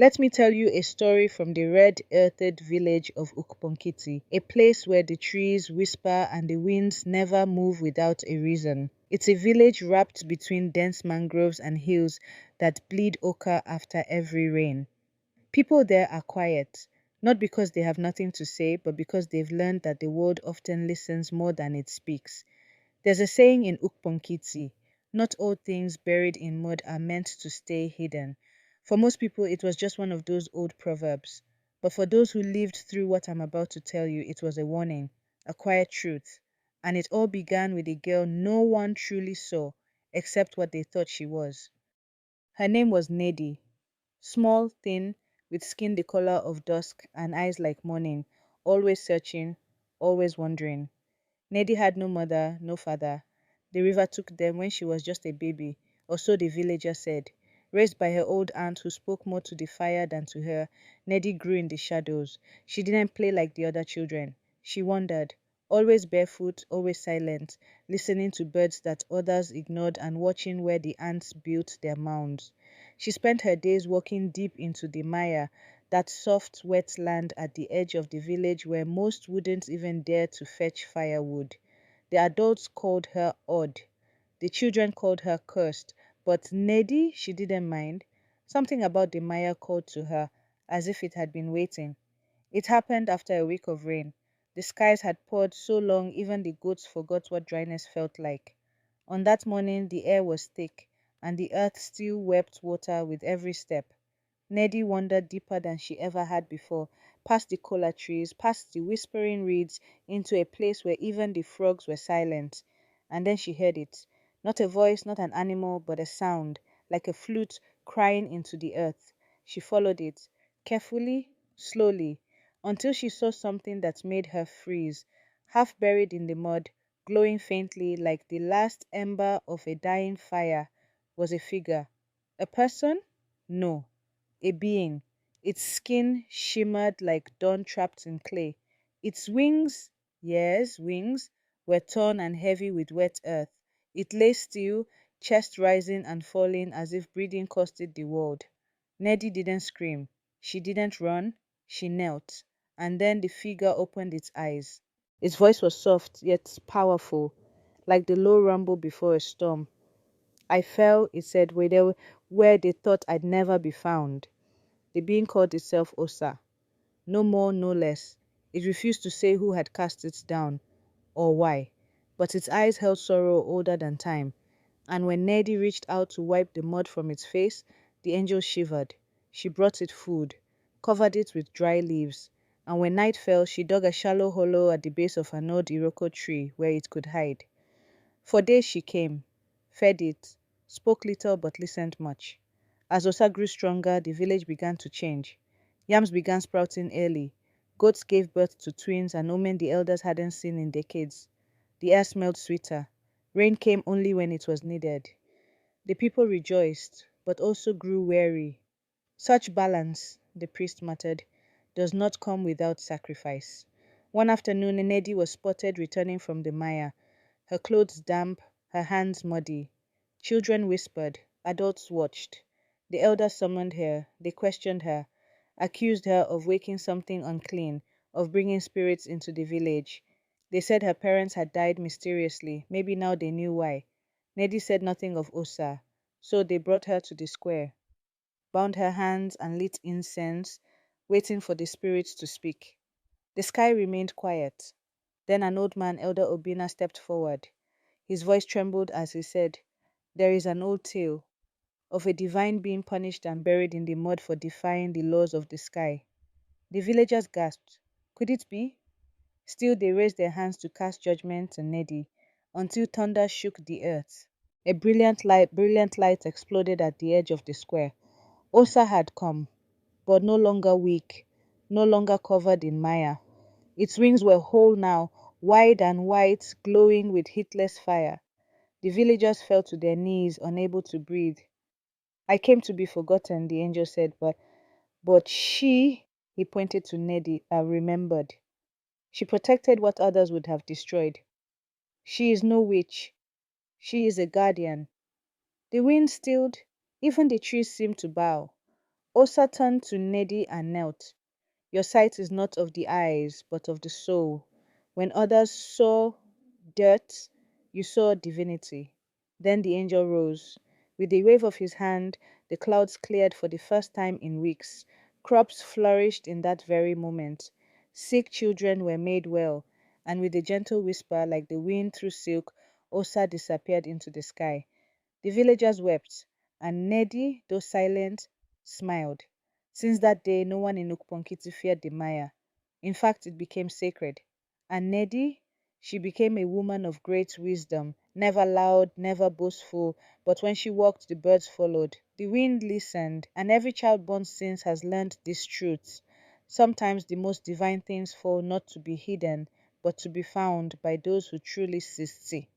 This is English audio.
Let me tell you a story from the red-earthed village of Ukponkiti, a place where the trees whisper and the winds never move without a reason. It's a village wrapped between dense mangroves and hills that bleed ochre after every rain. People there are quiet, not because they have nothing to say, but because they've learned that the world often listens more than it speaks. There's a saying in Ukponkiti, not all things buried in mud are meant to stay hidden. For most people, it was just one of those old proverbs. But for those who lived through what I'm about to tell you, it was a warning, a quiet truth. And it all began with a girl no one truly saw, except what they thought she was. Her name was Nnedi, small, thin, with skin the color of dusk and eyes like morning, always searching, always wondering. Nnedi had no mother, no father. The river took them when she was just a baby, or so the villager said. Raised by her old aunt who spoke more to the fire than to her, Nnedi grew in the shadows. She didn't play like the other children. She wandered, always barefoot, always silent, listening to birds that others ignored and watching where the ants built their mounds. She spent her days walking deep into the mire, that soft, wet land at the edge of the village where most wouldn't even dare to fetch firewood. The adults called her odd. The children called her cursed. But Nnedi, she didn't mind. Something about the mire called to her, as if it had been waiting. It happened after a week of rain. The skies had poured so long even the goats forgot what dryness felt like. On that morning the air was thick, and the earth still wept water with every step. Nnedi wandered deeper than she ever had before, past the kola trees, past the whispering reeds, into a place where even the frogs were silent. And then she heard it. Not a voice, not an animal, but a sound, like a flute crying into the earth. She followed it, carefully, slowly, until she saw something that made her freeze. Half buried in the mud, glowing faintly like the last ember of a dying fire, was a figure. A person? No, a being. Its skin shimmered like dawn trapped in clay. Its wings, yes, wings, were torn and heavy with wet earth. It lay still, chest rising and falling as if breathing cost it the world. Nnedi didn't scream. She didn't run. She knelt. And then the figure opened its eyes. Its voice was soft, yet powerful, like the low rumble before a storm. I fell, it said, where they thought I'd never be found. The being called itself Osa. No more, no less. It refused to say who had cast it down, or why. But its eyes held sorrow older than time. And when Nnedi reached out to wipe the mud from its face, the angel shivered. She brought it food, covered it with dry leaves, and when night fell, she dug a shallow hollow at the base of an old Iroko tree where it could hide. For days she came, fed it, spoke little but listened much. As Osa grew stronger, the village began to change. Yams began sprouting early. Goats gave birth to twins, an omen the elders hadn't seen in decades. The air smelled sweeter. Rain came only when it was needed. The people rejoiced, but also grew weary. Such balance, the priest muttered, does not come without sacrifice. One afternoon, Nnedi was spotted returning from the mire, her clothes damp, her hands muddy. Children whispered, adults watched. The elders summoned her, they questioned her, accused her of waking something unclean, of bringing spirits into the village. They said her parents had died mysteriously, maybe now they knew why. Nnedi said nothing of Osa, so they brought her to the square, bound her hands and lit incense, waiting for the spirits to speak. The sky remained quiet. Then an old man, Elder Obina, stepped forward. His voice trembled as he said, there is an old tale of a divine being punished and buried in the mud for defying the laws of the sky. The villagers gasped. Could it be? Still they raised their hands to cast judgment on Nnedi, until thunder shook the earth. A brilliant light exploded at the edge of the square. Osa had come, but no longer weak, no longer covered in mire. Its wings were whole now, wide and white, glowing with heatless fire. The villagers fell to their knees, unable to breathe. I came to be forgotten, the angel said, but she, he pointed to Nnedi, remembered. She protected what others would have destroyed. She is no witch. She is a guardian. The wind stilled, even the trees seemed to bow. Osa turned to Nnedi and knelt. Your sight is not of the eyes, but of the soul. When others saw dirt, you saw divinity. Then the angel rose. With a wave of his hand, the clouds cleared for the first time in weeks. Crops flourished in that very moment. Sick children were made well, and with a gentle whisper like the wind through silk, Osa disappeared into the sky. The villagers wept, and Nnedi, though silent, smiled. Since that day, no one in Ukponkiti feared the Maya. In fact, it became sacred. And Nnedi, she became a woman of great wisdom, never loud, never boastful, but when she walked, the birds followed. The wind listened, and every child born since has learned these truths. Sometimes the most divine things fall not to be hidden, but to be found by those who truly see.